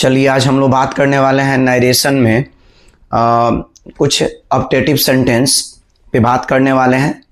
चलिए आज हम लोग बात करने वाले हैं नरेशन में कुछ ऑप्टेटिव सेंटेंस पे बात करने वाले हैं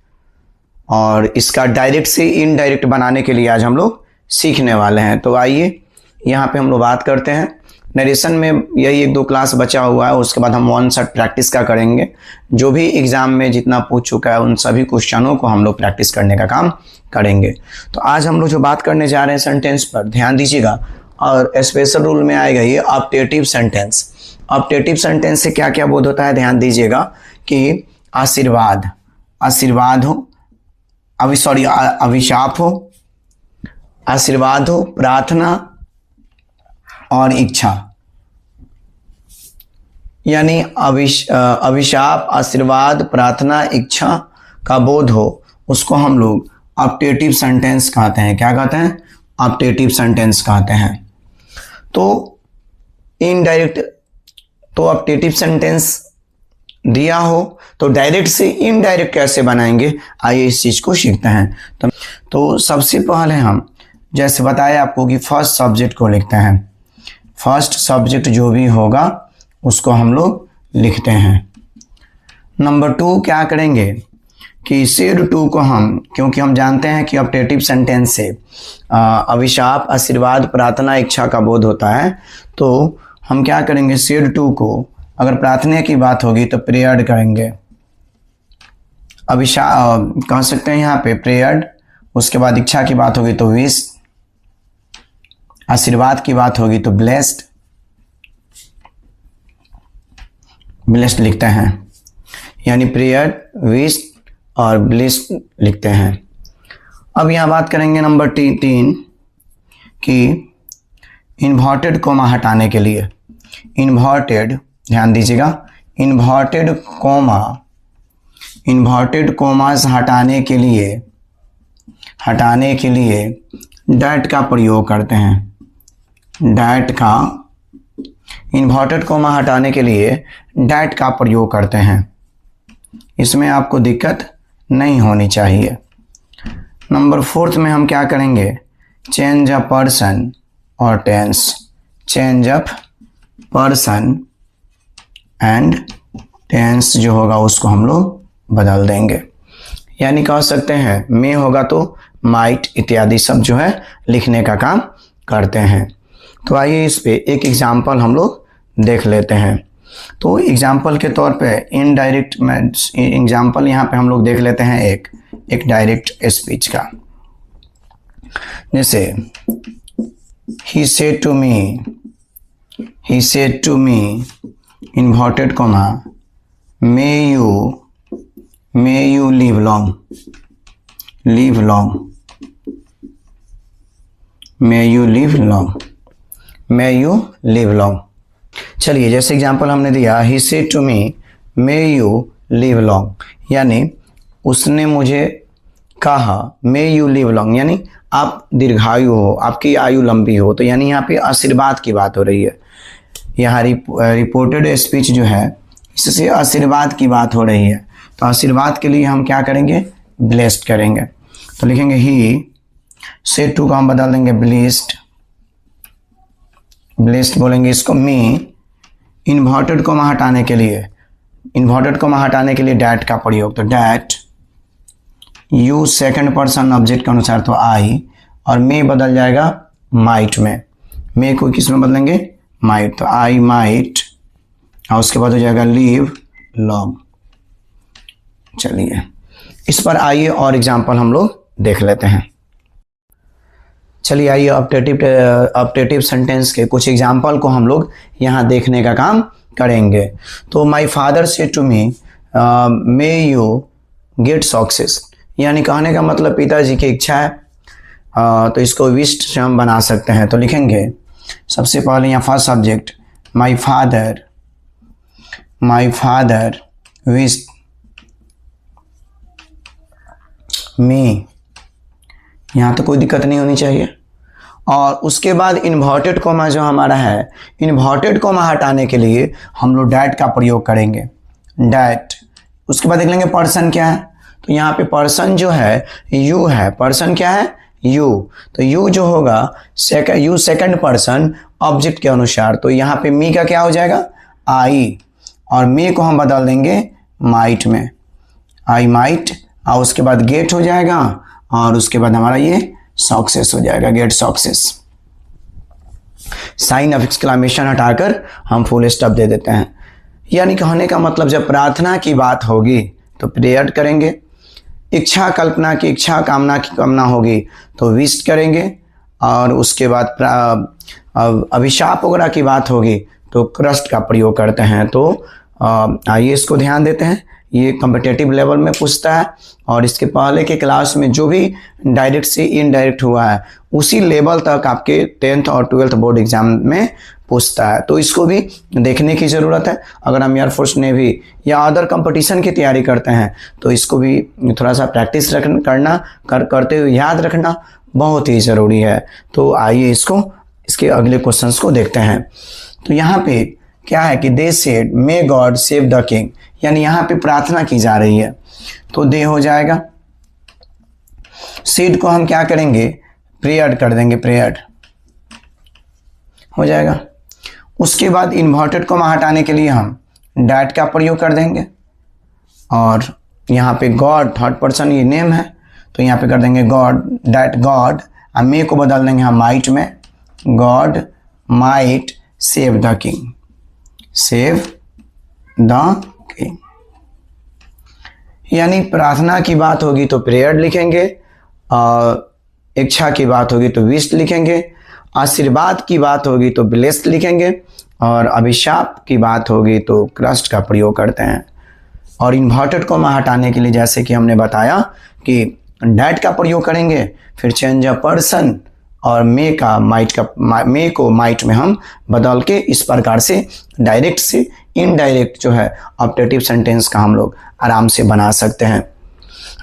और इसका डायरेक्ट से इनडायरेक्ट बनाने के लिए आज हम लोग सीखने वाले हैं। तो आइए यहाँ पे हम लोग बात करते हैं। नरेशन में यही एक दो क्लास बचा हुआ है, उसके बाद हम वन शॉट प्रैक्टिस का करेंगे। जो भी एग्जाम में जितना पूछ चुका है उन सभी क्वेश्चनों को हम लोग प्रैक्टिस करने का काम करेंगे। तो आज हम लोग जो बात करने जा रहे हैं सेंटेंस पर ध्यान दीजिएगा, और स्पेशल रूल में आएगा ये ऑप्टेटिव सेंटेंस। ऑप्टेटिव सेंटेंस से क्या क्या बोध होता है ध्यान दीजिएगा कि आशीर्वाद, आशीर्वाद हो, अभिशाप हो, आशीर्वाद हो, प्रार्थना और इच्छा, यानी अभिशाप, आशीर्वाद, प्रार्थना, इच्छा का बोध हो, उसको हम लोग ऑप्टेटिव सेंटेंस कहते हैं। क्या कहते हैं? ऑप्टेटिव सेंटेंस कहते हैं। तो इनडायरेक्ट, तो ऑप्टेटिव सेंटेंस दिया हो तो डायरेक्ट से इनडायरेक्ट कैसे बनाएंगे, आइए इस चीज को सीखते हैं। तो सबसे पहले हम जैसे बताया आपको कि फर्स्ट सब्जेक्ट को लिखते हैं। फर्स्ट सब्जेक्ट जो भी होगा उसको हम लोग लिखते हैं। नंबर 2 क्या करेंगे कि सेड टू को हम, क्योंकि हम जानते हैं कि ऑप्टेटिव सेंटेंस से अभिशाप, आशीर्वाद, प्रार्थना, इच्छा का बोध होता है, तो हम क्या करेंगे सेड टू को, अगर प्रार्थना की बात होगी तो प्रेयर्ड करेंगे, अभिशाप कह सकते हैं यहाँ पे प्रेयर्ड, उसके बाद इच्छा की बात होगी तो विश, आशीर्वाद की बात होगी तो ब्लेस्ड, ब्लेस्ड लिखते हैं, यानी प्रेयर्ड, विश और ब्लेस्ड लिखते हैं। अब यहाँ बात करेंगे नंबर 3 कि इन्वर्टेड कोमा हटाने के लिए, इन्वर्टेड ध्यान दीजिएगा, इन्वर्टेड कोमा, इन्वर्टेड कोमास हटाने के लिए डैट का प्रयोग करते हैं। डैट का, इन्वर्टेड कोमा हटाने के लिए डैट का प्रयोग करते हैं। इसमें आपको दिक्कत नहीं होनी चाहिए। नंबर 4 में हम क्या करेंगे, चेंज अ पर्सन और tense, change of person and tense जो होगा उसको हम लोग बदल देंगे, यानी कह सकते हैं में होगा तो माइट इत्यादि सब जो है लिखने का काम करते हैं। तो आइए इस पे एक एग्जाम्पल हम लोग देख लेते हैं। तो एग्जाम्पल के तौर पे इनडायरेक्ट में एग्जाम्पल यहाँ पे हम लोग देख लेते हैं एक डायरेक्ट स्पीच का। जैसे he said to me inverted comma may you live long, may you live long। चलिए जैसे एग्जाम्पल हमने दिया he said to me may you live long, यानी उसने मुझे कहा may you live long, यानी आप दीर्घायु हो, आपकी आयु लंबी हो। तो यानी यहाँ पे आशीर्वाद की बात हो रही है। यहाँ रिपोर्टेड स्पीच जो है इससे आशीर्वाद की बात हो रही है। तो आशीर्वाद के लिए हम क्या करेंगे, ब्लेस्ड करेंगे। तो लिखेंगे ही सेड टू को हम बदल देंगे ब्लेस्ड, ब्लेस्ड बोलेंगे इसको। मी इन्वर्टेड कोमा हटाने के लिए, इन्वर्टेड कोमा हटाने के लिए डैट का प्रयोग, तो that, you second person object के अनुसार तो आई, और मे बदल जाएगा माइट में, मे को किस में बदलेंगे, माइट, तो आई माइट, और उसके बाद हो जाएगा लिव लॉन्ग। चलिए इस पर आइए और एग्जाम्पल हम लोग देख लेते हैं। चलिए आइए ऑप्टेटिव सेंटेंस के कुछ एग्जाम्पल को हम लोग यहाँ देखने का काम करेंगे। तो my father said to me may you get success, यानी कहने का मतलब पिताजी की इच्छा है, तो इसको विश्ड से हम बना सकते हैं। तो लिखेंगे सबसे पहले यहाँ first subject my father wished मी, यहाँ तो कोई दिक्कत नहीं होनी चाहिए। और उसके बाद इन्वर्टेड कोमा जो हमारा है, इन्वर्टेड कोमा हटाने के लिए हम लोग डैट का प्रयोग करेंगे, डैट। उसके बाद देख लेंगे पर्सन क्या है, तो यहाँ पे पर्सन जो है यू है, पर्सन क्या है यू, तो यू जो होगा यू सेकंड पर्सन ऑब्जेक्ट के अनुसार। तो यहाँ पे मी का क्या हो जाएगा, आई, और मे को हम बदल देंगे माइट में, आई माइट, और उसके बाद गेट हो जाएगा, और उसके बाद हमारा ये सक्सेस हो जाएगा, get success. Sign of exclamation हटाकर हम फुल स्टॉप दे देते हैं। यानी कहने का मतलब जब प्रार्थना की बात होगी तो प्रेयर करेंगे, इच्छा कल्पना की इच्छा, कामना की कामना होगी तो विश करेंगे, और उसके बाद अभिशाप वगैरह की बात होगी तो क्रस्ट का प्रयोग करते हैं। तो आइए इसको ध्यान देते हैं, ये कॉम्पिटिटिव लेवल में पूछता है, और इसके पहले के क्लास में जो भी डायरेक्ट से इनडायरेक्ट हुआ है उसी लेवल तक आपके 10th और 12th बोर्ड एग्जाम में पूछता है। तो इसको भी देखने की ज़रूरत है। अगर हम एयरफोर्स नेवी या अदर कंपटीशन की तैयारी करते हैं तो इसको भी थोड़ा सा प्रैक्टिस करते हुए याद रखना बहुत ही ज़रूरी है। तो आइए इसके अगले क्वेश्चंस को देखते हैं। तो यहाँ पे क्या है कि दे said may God save the king, यानी यहाँ पे प्रार्थना की जा रही है, तो दे हो जाएगा। सेड को हम क्या करेंगे, प्रेयर कर देंगे, प्रेयर हो जाएगा। उसके बाद इन्वर्टेड को हटाने के लिए हम डैट का प्रयोग कर देंगे, और यहाँ पे गॉड थर्ड पर्सन ये नेम है तो यहाँ पे कर देंगे गॉड, डैट गॉड, और मे को बदल देंगे हम माइट में, God might save the king, save the king. यानी प्रार्थना की बात होगी तो प्रेयर लिखेंगे, और इच्छा की बात होगी तो विश लिखेंगे, आशीर्वाद की बात होगी तो ब्लेस्ड लिखेंगे, और अभिशाप की बात होगी तो क्रस्ट का प्रयोग करते हैं। और इन्वर्टेड को हटाने के लिए जैसे कि हमने बताया कि डैट का प्रयोग करेंगे, फिर चेंज अ पर्सन, और मे को माइट में हम बदल के इस प्रकार से डायरेक्ट से इनडायरेक्ट जो है ऑब्जेक्टिव सेंटेंस का हम लोग आराम से बना सकते हैं।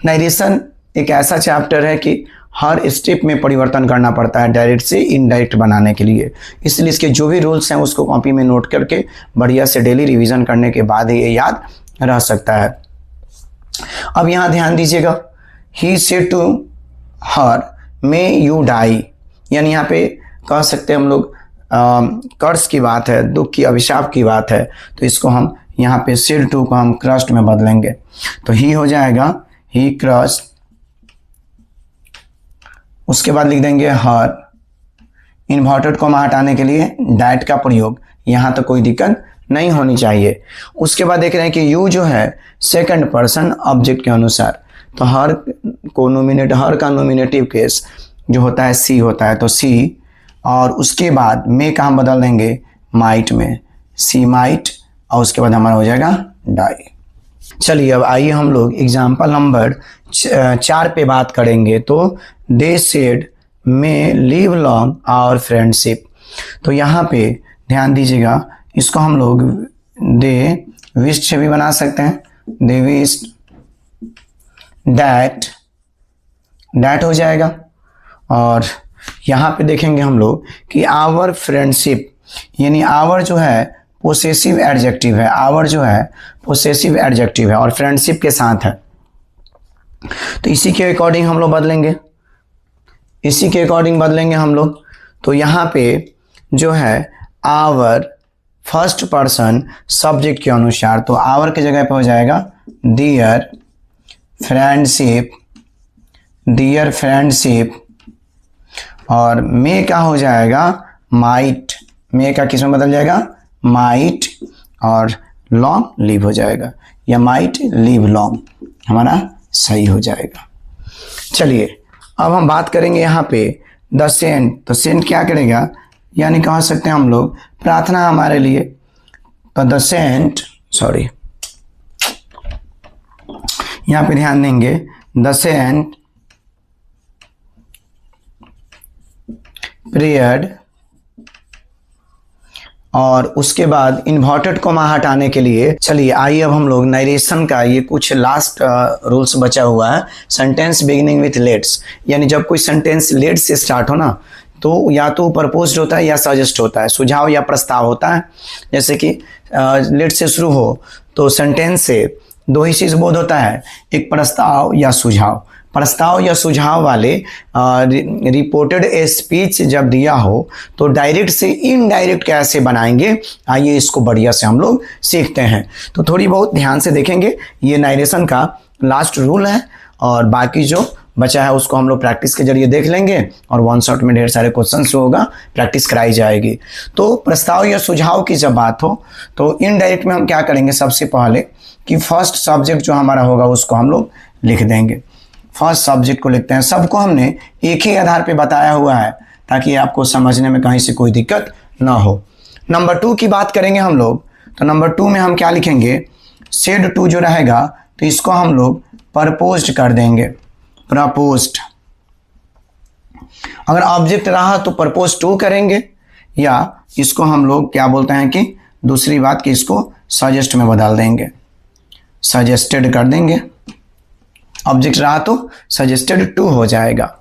नरेशन एक ऐसा चैप्टर है कि हर स्टेप में परिवर्तन करना पड़ता है डायरेक्ट से इनडायरेक्ट बनाने के लिए, इसलिए इसके जो भी रूल्स हैं उसको कॉपी में नोट करके बढ़िया से डेली रिवीजन करने के बाद ही ये याद रह सकता है। अब यहाँ ध्यान दीजिएगा, he said to her may you die, यानी यहाँ पे कह सकते हैं हम लोग कर्स की बात है, दुख की, अभिशाप की बात है, तो इसको हम यहाँ पे सेड टू को हम क्रस्ट में बदलेंगे, तो ही हो जाएगा ही क्रस्ट। उसके बाद लिख देंगे हर, इन्वर्टेड को हटाने के लिए डैट का प्रयोग, यहाँ तो कोई दिक्कत नहीं होनी चाहिए। उसके बाद देख रहे हैं कि यू जो है सेकंड पर्सन ऑब्जेक्ट के अनुसार, तो हर का नोमिनेटिव केस जो होता है सी होता है, तो सी, और उसके बाद मे का हम बदल देंगे माइट में, सी माइट, और उसके बाद हमारा हो जाएगा डाई। चलिए अब आइए हम लोग एग्जाम्पल नंबर 4 पे बात करेंगे। तो they said may live long our friendship, तो यहाँ पे ध्यान दीजिएगा, इसको हम लोग दे विश्ड से भी बना सकते हैं, दे विश्ड डैट, डैट हो जाएगा। और यहाँ पे देखेंगे हम लोग कि आवर फ्रेंडशिप, यानी आवर जो है पोसेसिव एडजेक्टिव है, आवर जो है पोसेसिव एडजेक्टिव है और फ्रेंडशिप के साथ है, तो इसी के अकॉर्डिंग हम लोग बदलेंगे, इसी के अकॉर्डिंग बदलेंगे हम लोग। तो यहाँ पे जो है आवर फर्स्ट पर्सन सब्जेक्ट के अनुसार, तो आवर के जगह पे हो जाएगा डियर फ्रेंडशिप, डियर फ्रेंडशिप, और मे का हो जाएगा माइट, मे का किस में बदल जाएगा, माइट, और लॉन्ग लिव हो जाएगा, या माइट लिव लॉन्ग हमारा सही हो जाएगा। चलिए अब हम बात करेंगे यहाँ पे द सेंट, तो सेंट क्या करेगा, यानी कह सकते हैं हम लोग प्रार्थना हमारे लिए, तो द सेंट, सॉरी यहाँ पे ध्यान देंगे, द सेंट प्रेयर्ड, और उसके बाद इन्वर्टेड को हटाने के लिए, चलिए आइए अब हम लोग नरेशन का ये कुछ लास्ट रूल्स बचा हुआ है। सेंटेंस बिगिनिंग विथ लेट्स, यानी जब कोई सेंटेंस लेट से स्टार्ट हो ना, तो या तो प्रपोज्ड होता है या सजेस्ट होता है, सुझाव या प्रस्ताव होता है। जैसे कि लेट से शुरू हो तो सेंटेंस से दो ही चीज बोध होता है, एक प्रस्ताव या सुझाव। प्रस्ताव या सुझाव वाले रिपोर्टेड स्पीच जब दिया हो तो डायरेक्ट से इनडायरेक्ट कैसे बनाएंगे, आइए इसको बढ़िया से हम लोग सीखते हैं। तो थोड़ी बहुत ध्यान से देखेंगे, ये नरेशन का लास्ट रूल है और बाकी जो बचा है उसको हम लोग प्रैक्टिस के जरिए देख लेंगे और वन शॉट में ढेर सारे क्वेश्चन जो होगा प्रैक्टिस कराई जाएगी। तो प्रस्ताव या सुझाव की जब बात हो तो इनडायरेक्ट में हम क्या करेंगे, सबसे पहले कि फर्स्ट सब्जेक्ट जो हमारा होगा उसको हम लोग लिख देंगे। फर्स्ट सब्जेक्ट को लिखते हैं, सबको हमने एक ही आधार पे बताया हुआ है ताकि आपको समझने में कहीं से कोई दिक्कत ना हो। नंबर 2 की बात करेंगे हम लोग, तो नंबर 2 में हम क्या लिखेंगे, सेड टू जो रहेगा तो इसको हम लोग प्रपोज्ड कर देंगे, प्रपोज्ड। अगर ऑब्जेक्ट रहा तो प्रपोज टू करेंगे, या इसको हम लोग क्या बोलते हैं कि दूसरी बात कि इसको सजेस्ट में बदल देंगे, सजेस्टेड कर देंगे। ऑब्जेक्ट रहा तो सजेस्टेड टू हो जाएगा।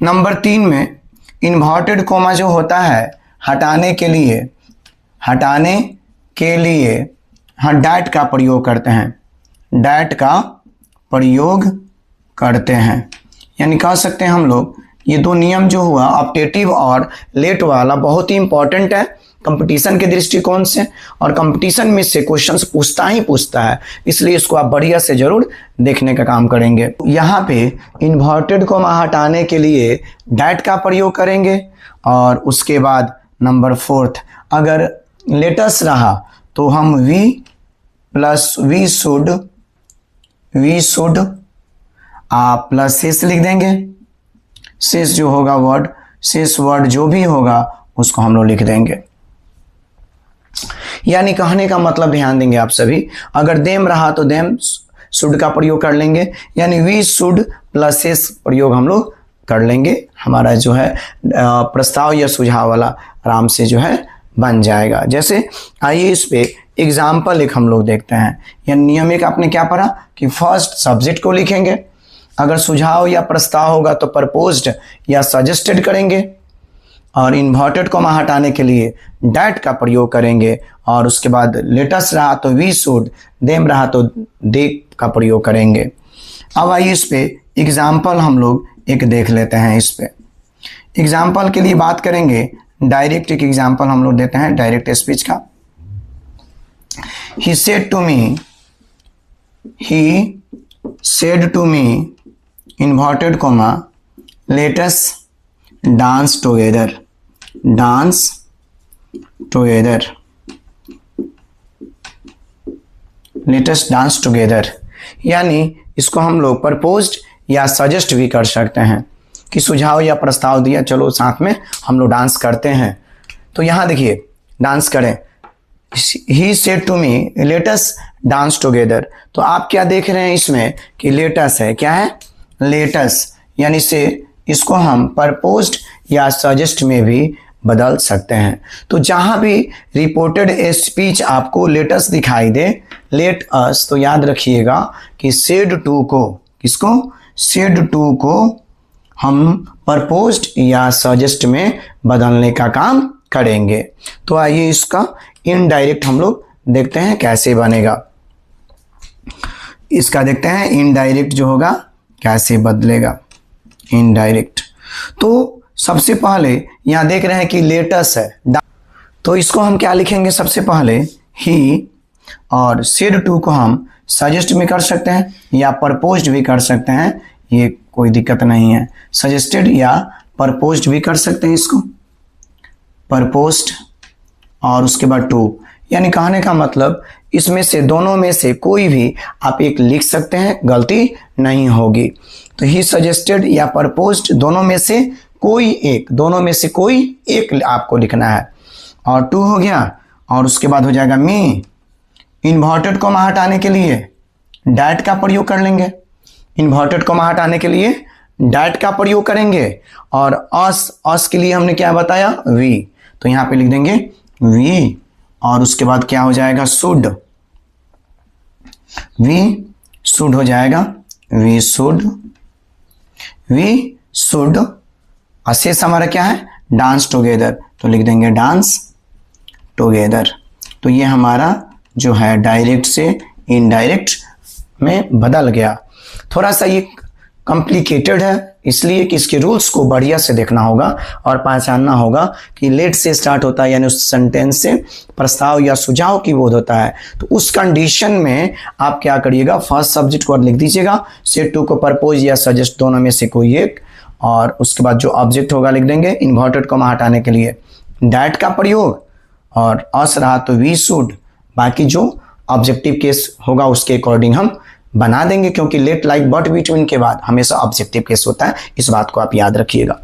नंबर 3 में इन्वर्टेड कोमा जो होता है हटाने के लिए हाँ डैट का प्रयोग करते हैं, डैट का प्रयोग करते हैं। यानी कह सकते हैं हम लोग ये दो नियम जो हुआ ऑप्टेटिव और लेट वाला बहुत ही इंपॉर्टेंट है कंपटीशन के दृष्टिकोण से, और कंपटीशन में से क्वेश्चंस पूछता है, इसलिए इसको आप बढ़िया से जरूर देखने का काम करेंगे। यहाँ पे इन्वर्टेड को हटाने के लिए डैट का प्रयोग करेंगे, और उसके बाद नंबर 4 अगर लेटस रहा तो हम वी शुड प्लस शेष लिख देंगे। शेष जो होगा वर्ड, शेष वर्ड जो भी होगा उसको हम लोग लिख देंगे। यानी कहने का मतलब ध्यान देंगे आप सभी, अगर देम रहा तो देम शुड का प्रयोग कर लेंगे, यानी वी शुड प्लस शेष प्रयोग हम लोग कर लेंगे। हमारा जो है प्रस्ताव या सुझाव वाला आराम से जो है बन जाएगा। जैसे आइए इस पे एग्जाम्पल एक हम लोग देखते हैं। या नियम एक आपने क्या पढ़ा कि फर्स्ट सब्जेक्ट को लिखेंगे, अगर सुझाव या प्रस्ताव होगा तो प्रपोज्ड या सजेस्टेड करेंगे, और इन्वर्टेड को हटाने के लिए डैट का प्रयोग करेंगे, और उसके बाद लेटस रहा तो वी शुड, देम रहा तो दे का प्रयोग करेंगे। अब आइए इस पे एग्जाम्पल हम लोग एक देख लेते हैं। इस पे एग्जाम्पल के लिए बात करेंगे, डायरेक्ट एक एग्जाम्पल हम लोग देते हैं डायरेक्ट स्पीच का। He said to me inverted comma let us dance together, let us dance together। यानी इसको हम लोग प्रपोज्ड या सजेस्ट भी कर सकते हैं कि सुझाव या प्रस्ताव दिया, चलो साथ में हम लोग डांस करते हैं। तो यहाँ देखिए डांस करें, He said to me let us dance together। तो आप क्या देख रहे हैं इसमें कि लेटस है, क्या है लेटस, यानी से इसको हम प्रपोज्ड या सजेस्ट में भी बदल सकते हैं। तो जहां भी रिपोर्टेड स्पीच आपको लेटस दिखाई दे, लेट अस, तो याद रखिएगा कि सेड टू को, किसको, सेड टू को हम प्रपोज्ड या सजेस्ट में बदलने का काम करेंगे। तो आइए इसका इनडायरेक्ट हम लोग देखते हैं कैसे बनेगा। इसका देखते हैं इनडायरेक्ट जो होगा कैसे बदलेगा इनडायरेक्ट। तो सबसे पहले यहां देख रहे हैं कि लेटस है, तो इसको हम क्या लिखेंगे, सबसे पहले ही, और सेड टू को हम सजेस्ट भी कर सकते हैं या प्रपोज्ड भी कर सकते हैं, ये कोई दिक्कत नहीं है। सजेस्टेड या प्रपोज्ड भी कर सकते हैं इसको, प्रपोज्ड और उसके बाद टू। यानी कहने का मतलब इसमें से दोनों में से कोई भी आप एक लिख सकते हैं, गलती नहीं होगी। तो ही सजेस्टेड या प्रपोज्ड दोनों में से कोई एक आपको लिखना है, और टू हो गया, और उसके बाद हो जाएगा मी। इन्वर्टेड को हटाने के लिए डैट का प्रयोग कर लेंगे, इन्वर्टेड को हटाने के लिए डैट का प्रयोग करेंगे, और अस के लिए हमने क्या बताया, वी, तो यहाँ पे लिख देंगे वी, और उसके बाद क्या हो जाएगा, शुड, वी शुड हो जाएगा, वी शुड, अशेष हमारा क्या है, डांस टुगेदर, तो लिख देंगे डांस टुगेदर। तो ये हमारा जो है डायरेक्ट से इनडायरेक्ट में बदल गया। थोड़ा सा ये कॉम्प्लिकेटेड है, इसलिए कि इसके रूल्स को बढ़िया से देखना होगा और पहचानना होगा कि लेट से स्टार्ट होता है, यानी उस सेंटेंस से प्रस्ताव या सुझाव की बोध होता है। तो उस कंडीशन में आप क्या करिएगा, फर्स्ट सब्जेक्ट को लिख दीजिएगा, सेट टू को प्रपोज या सजेस्ट दोनों में से कोई एक, और उसके बाद जो ऑब्जेक्ट होगा लिख देंगे इन्वर्टेड कॉमा हटाने के लिए दैट का प्रयोग, और अस रहा तो वी शुड, बाकी जो ऑब्जेक्टिव केस होगा उसके अकॉर्डिंग हम बना देंगे, क्योंकि लेट लाइक बट बिटवीन के बाद हमेशा ऑब्जेक्टिव केस होता है, इस बात को आप याद रखिएगा।